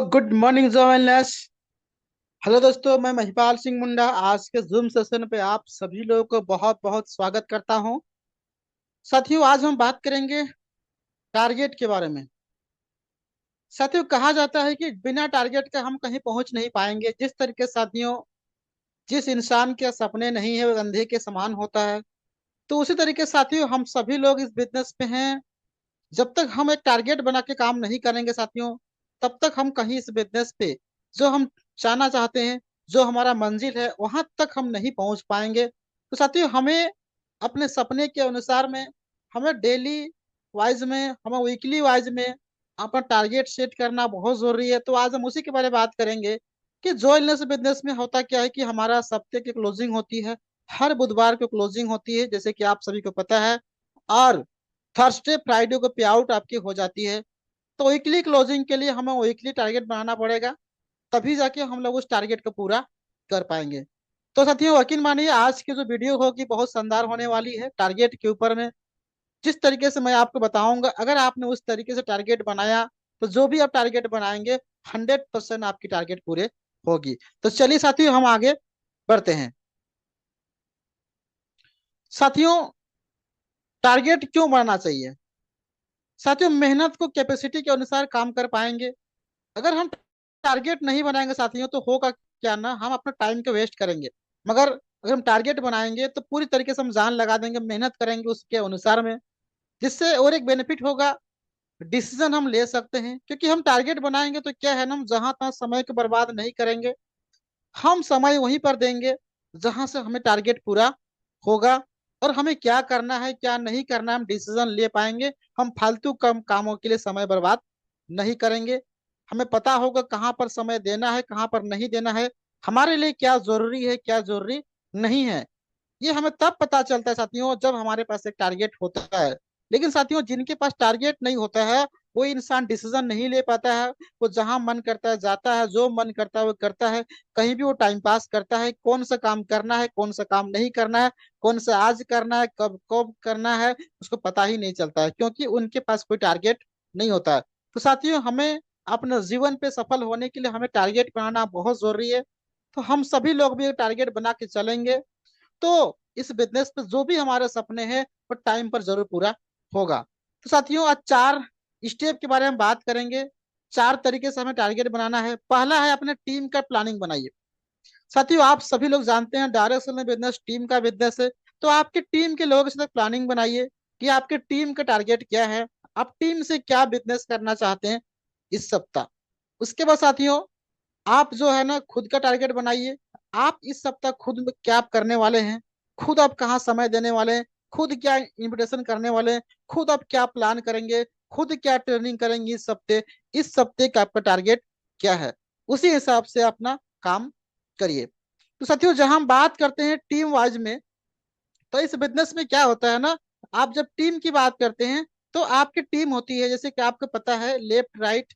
Good morning जोवेलनेस। Hello दोस्तों, मैं महिपाल सिंह मुंडा आज के जूम सेशन पे आप सभी लोगों को बहुत बहुत स्वागत करता हूं। साथियों, आज हम बात करेंगे टारगेट के बारे में। साथियों, कहा जाता है कि बिना टारगेट के हम कहीं पहुंच नहीं पाएंगे। जिस तरीके साथियों, जिस इंसान के सपने नहीं है वो अंधे के समान होता है। तो उसी तरीके साथियों, हम सभी लोग इस बिजनेस पे हैं। जब तक हम एक टारगेट बना के काम नहीं करेंगे साथियों, तब तक हम कहीं इस बिजनेस पे जो हम जाना चाहते हैं, जो हमारा मंजिल है, वहां तक हम नहीं पहुंच पाएंगे। तो साथियों, हमें अपने सपने के अनुसार में, हमें डेली वाइज में, हमें वीकली वाइज में अपना टारगेट सेट करना बहुत जरूरी है। तो आज हम उसी के बारे में बात करेंगे कि जो इस बिजनेस में होता क्या है कि हमारा हफ्ते की क्लोजिंग होती है। हर बुधवार को क्लोजिंग होती है, जैसे कि आप सभी को पता है। और थर्सडे फ्राइडे को पे आउट आपकी हो जाती है। तो वीकली क्लोजिंग के लिए हमें वीकली टारगेट बनाना पड़ेगा, तभी जाके हम लोग उस टारगेट को पूरा कर पाएंगे। तो साथियों, यकीन मानिए आज की जो वीडियो होगी बहुत शानदार होने वाली है टारगेट के ऊपर में। जिस तरीके से मैं आपको बताऊंगा, अगर आपने उस तरीके से टारगेट बनाया तो जो भी आप टारगेट बनाएंगे 100% आपकी टारगेट पूरे होगी। तो चलिए साथियों, हम आगे बढ़ते हैं। साथियों, टारगेट क्यों बढ़ना चाहिए? साथियों, मेहनत को कैपेसिटी के अनुसार काम कर पाएंगे। अगर हम टारगेट नहीं बनाएंगे साथियों, तो होगा क्या ना, हम अपना टाइम को वेस्ट करेंगे। मगर अगर हम टारगेट बनाएंगे तो पूरी तरीके से हम जान लगा देंगे, मेहनत करेंगे उसके अनुसार में। जिससे और एक बेनिफिट होगा, डिसीजन हम ले सकते हैं। क्योंकि हम टारगेट बनाएंगे तो क्या है ना, हम जहां तहां समय को बर्बाद नहीं करेंगे। हम समय वहीं पर देंगे जहां से हमें टारगेट पूरा होगा। और हमें क्या करना है क्या नहीं करना है, हम डिसीजन ले पाएंगे। हम फालतू कम कामों के लिए समय बर्बाद नहीं करेंगे। हमें पता होगा कहाँ पर समय देना है, कहाँ पर नहीं देना है, हमारे लिए क्या जरूरी है क्या जरूरी नहीं है। ये हमें तब पता चलता है साथियों, जब हमारे पास एक टारगेट होता है। लेकिन साथियों, जिनके पास टारगेट नहीं होता है, वो इंसान डिसीजन नहीं ले पाता है। वो जहां मन करता है जाता है, जो मन करता है वो करता है। कहीं भी वो टाइम पास करता है। कौन सा काम करना है, कौन सा काम नहीं करना है, कौन सा आज करना है, कब कब करना है, उसको पता ही नहीं चलता है, क्योंकि उनके पास कोई टारगेट नहीं होता है। तो साथियों, हमें अपने जीवन पे सफल होने के लिए हमें टारगेट बनाना बहुत जरूरी है। तो हम सभी लोग भी टारगेट बना के चलेंगे, तो इस बिजनेस पे जो भी हमारे सपने हैं वो टाइम पर जरूर पूरा होगा। तो साथियों, आज 4 स्टेप के बारे में बात करेंगे। 4 तरीके से हमें टारगेट बनाना है। पहला है, अपने टीम का प्लानिंग बनाइए। साथियों, आप सभी लोग जानते हैं डायरेक्ट सेलिंग बिजनेस टीम का बिजनेस है। तो आपके टीम के लोगों के साथ प्लानिंग बनाइए कि आपके टीम का टारगेट क्या है, आप टीम से क्या बिजनेस करना चाहते हैं इस सप्ताह। उसके बाद साथियों, आप जो है ना खुद का टारगेट बनाइए। आप इस सप्ताह खुद में क्या आप करने वाले हैं, खुद आप कहाँ समय देने वाले हैं, खुद क्या इन्विटेशन करने वाले हैं, खुद आप क्या प्लान करेंगे, खुद क्या ट्रेनिंग करेंगे इस सप्ते का आपका टारगेट क्या है, उसी हिसाब से अपना काम करिए। तो साथियों, जहां हम बात करते हैं टीम वाइज में, तो इस बिजनेस में क्या होता है ना, आप जब टीम की बात करते हैं तो आपकी टीम होती है, जैसे कि आपको पता है लेफ्ट राइट,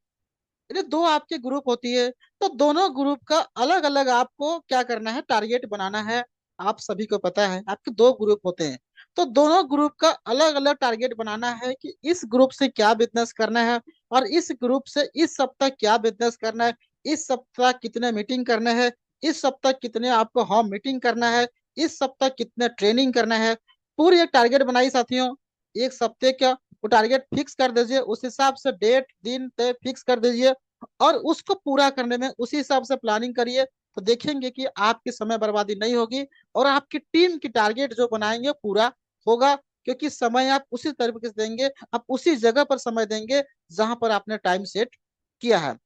ये दो आपके ग्रुप होती है। तो दोनों ग्रुप का अलग अलग आपको क्या करना है, टारगेट बनाना है। आप सभी को पता है आपके 2 ग्रुप होते हैं। तो दोनों ग्रुप का अलग अलग टारगेट बनाना है कि इस ग्रुप से क्या बिजनेस करना है, और इस ग्रुप से इस सप्ताह क्या बिजनेस करना है, इस सप्ताह कितने मीटिंग करने हैं, इस सप्ताह कितने आपको होम मीटिंग करना है, इस सप्ताह कितने ट्रेनिंग करना है। पूरी एक टारगेट बनाई साथियों, एक सप्ताह का वो टारगेट फिक्स कर दीजिए। उस हिसाब से डेट दिन तय फिक्स कर दीजिए, और उसको पूरा करने में उसी हिसाब से प्लानिंग करिए। तो देखेंगे कि आपकी समय बर्बादी नहीं होगी, और आपकी टीम की टारगेट जो बनाएंगे पूरा होगा। क्योंकि समय आप उसी तरीके से देंगे, आप उसी जगह पर समय देंगे जहां पर आपने टाइम सेट किया है।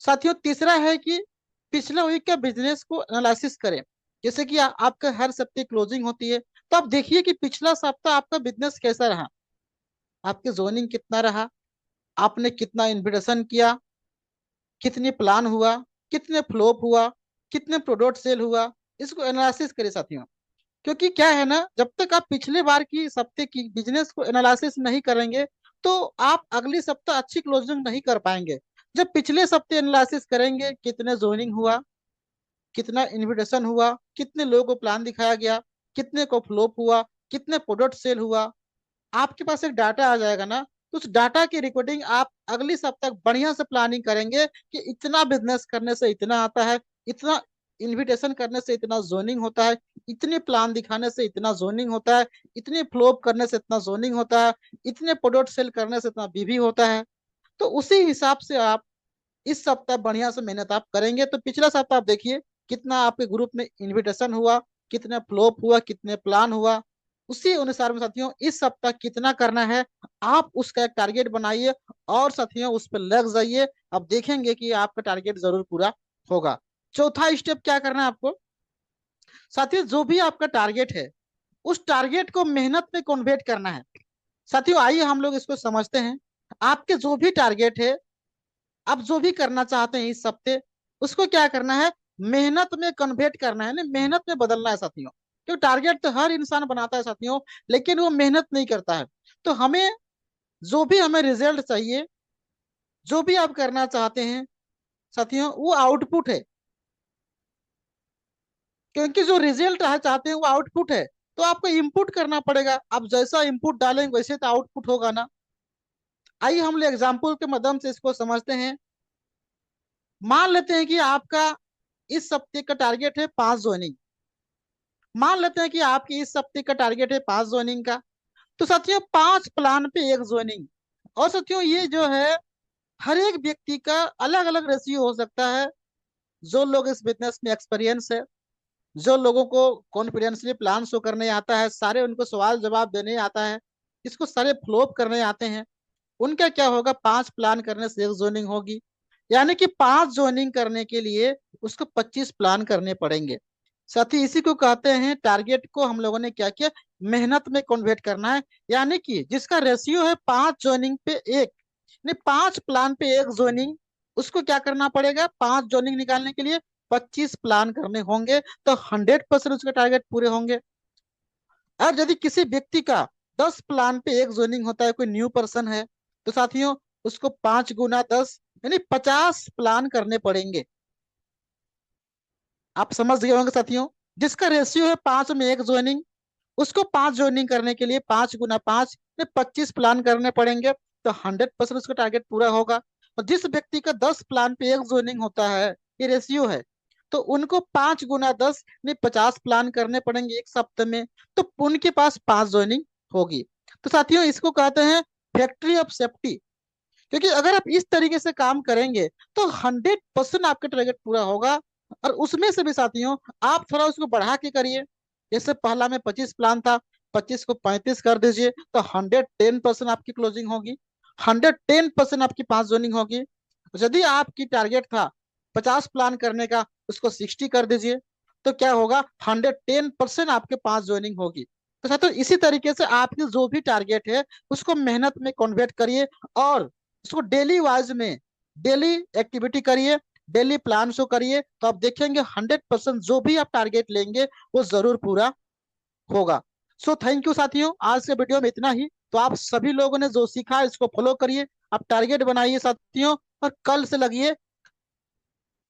साथियों, तीसरा है कि पिछले वीक के बिजनेस को एनालिसिस करें। जैसे कि आपका हर सप्ताह क्लोजिंग होती है, तो आप देखिए कि पिछला सप्ताह आपका बिजनेस कैसा रहा, आपके जोनिंग कितना रहा, आपने कितना इन्विटेशन किया, कितनी प्लान हुआ, कितने फ्लोप हुआ, कितने प्रोडक्ट सेल हुआ। इसको एनालिसिस करें साथियों। क्योंकि क्या है ना, जब तक आप पिछले बार की सप्ते की बिजनेस को एनालिसिस नहीं करेंगे, तो आप अगली सप्ताह अच्छी क्लोजिंग नहीं कर पाएंगे। जब पिछले सप्ते एनालिसिस करेंगे, कितने जोइनिंग हुआ, कितना इन्विटेशन हुआ, कितने लोगों को प्लान दिखाया गया, कितने को फ्लोप हुआ, कितने प्रोडक्ट सेल हुआ, आपके पास एक डाटा आ जाएगा ना। तो उस डाटा की रिकॉर्डिंग आप अगली सप्ताह बढ़िया से प्लानिंग करेंगे कि इतना बिजनेस करने से इतना आता है, इतना इनविटेशन करने से इतना जोनिंग होता है, इतने प्लान दिखाने से इतना जोनिंग होता है, इतने फ्लोप करने से इतना जोनिंग होता है, इतने प्रोडक्ट सेल करने से इतना बीवी होता है। तो उसी हिसाब से आप इस सप्ताह बढ़िया से मेहनत आप करेंगे तो पिछला सप्ताह आप देखिए कितना आपके ग्रुप में इनविटेशन हुआ, कितना फ्लोप हुआ, कितने प्लान हुआ। उसी अनुसार में साथियों इस सप्ताह कितना करना है, आप उसका एक टारगेट बनाइए और साथियों उस पर लग जाइए। अब देखेंगे कि आपका टारगेट जरूर पूरा होगा। चौथा स्टेप क्या करना है आपको, साथियों जो भी आपका टारगेट है उस टारगेट को मेहनत में कन्वर्ट करना है। साथियों आइए हम लोग इसको समझते हैं। आपके जो भी टारगेट है, आप जो भी करना चाहते हैं इस हफ्ते, उसको क्या करना है, मेहनत में कन्वर्ट करना है, नहीं मेहनत में बदलना है साथियों। क्योंकि टारगेट तो हर इंसान बनाता है साथियों, लेकिन वो मेहनत नहीं करता है। तो हमें जो भी हमें रिजल्ट चाहिए, जो भी आप करना चाहते हैं साथियों, वो आउटपुट है। क्योंकि जो रिजल्ट है चाहते हैं वो आउटपुट है, तो आपको इनपुट करना पड़ेगा। आप जैसा इनपुट डालेंगे वैसे तो आउटपुट होगा ना। आइए हम लोग एग्जाम्पल के माध्यम से इसको समझते हैं। मान लेते हैं कि आपका इस सप्ताह का टारगेट है 5 ज्वाइनिंग। मान लेते हैं कि आपकी इस सप्ताह का टारगेट है 5 ज्वाइनिंग का। तो साथियों 5 प्लान पे 1 ज्वाइनिंग। और साथियों ये जो है हर एक व्यक्ति का अलग अलग रेशियो हो सकता है। जो लोग इस बिजनेस में एक्सपीरियंस है, जो लोगों को कॉन्फिडेंसली प्लान शो करने आता है, सारे उनको सवाल जवाब देने आता है, इसको सारे फ्लोप करने आते हैं, उनका क्या होगा, 5 प्लान करने से 1 जोनिंग होगी। यानी कि 5 जोनिंग करने के लिए उसको 25 प्लान करने पड़ेंगे। साथ ही इसी को कहते हैं, टारगेट को हम लोगों ने क्या किया, मेहनत में कन्वर्ट करना है। यानी कि जिसका रेशियो है 5 जोनिंग पे 1, नहीं 5 प्लान पे 1 जोनिंग, उसको क्या करना पड़ेगा, 5 जोनिंग निकालने के लिए 25 प्लान करने होंगे, तो 100% उसके टारगेट पूरे होंगे। और यदि किसी व्यक्ति का 10 प्लान पे 1 जोनिंग होता है, कोई न्यू पर्सन है, तो साथियों उसको 5 गुना 10 यानी 50 प्लान करने पड़ेंगे। आप समझ गए होंगे साथियों। जिसका रेशियो है 5 में 1 जोनिंग, उसको 5 जोनिंग करने के लिए 5 गुना 5 में 25 प्लान करने पड़ेंगे, तो 100% उसका टारगेट पूरा होगा। और जिस व्यक्ति का 10 प्लान पे 1 जोनिंग होता है, ये रेशियो है, तो उनको 5 गुना 10 में 50 प्लान करने पड़ेंगे एक सप्ताह में, तो उनके पास 5 जोनिंग होगी। तो साथियों इसको कहते हैं फैक्ट्री ऑफ सेफ्टी। क्योंकि अगर आप इस तरीके से काम करेंगे तो 100% आपका टारगेट पूरा होगा। और उसमें से भी साथियों आप थोड़ा उसको बढ़ा के करिए। जैसे पहला में 25 प्लान था, 25 को 35 कर दीजिए, तो 110% आपकी क्लोजिंग होगी, 110% आपकी 5 जोनिंग होगी। यदि आपकी टारगेट था 50 प्लान करने का, उसको 60 कर दीजिए, तो क्या होगा, 110% आपके 5 जोनिंग होगी। तो साथियों इसी तरीके से आपके जो भी टारगेट है उसको मेहनत में कन्वर्ट करिए, और उसको डेली वाइज में डेली एक्टिविटी करिए, डेली प्लान शो करिए, तो आप देखेंगे 100% जो भी आप टारगेट लेंगे वो जरूर पूरा होगा। सो थैंक यू साथियों, आज के वीडियो में इतना ही। तो आप सभी लोगों ने जो सीखा इसको फॉलो करिए, आप टारगेट बनाइए साथियों, और कल से लगिए।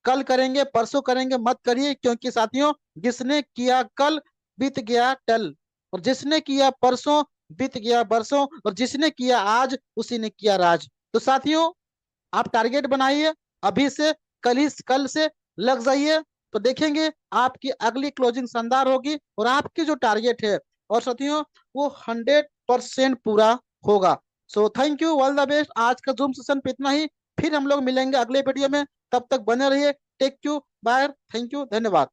कल करेंगे परसों करेंगे मत करिए, क्योंकि साथियों जिसने किया कल बीत गया टल, और जिसने किया परसों बीत गया बरसों, और जिसने किया आज उसी ने किया राज। तो साथियों आप टारगेट बनाइए अभी से, कल से लग जाइए, तो देखेंगे आपकी अगली क्लोजिंग शानदार होगी, और आपकी जो टारगेट है और साथियों वो 100% पूरा होगा। So thank you, all the best. आज का जूम सेशन पे इतना ही, फिर हम लोग मिलेंगे अगले वीडियो में। तब तक बने रहिए, take you, bye, thank you, धन्यवाद।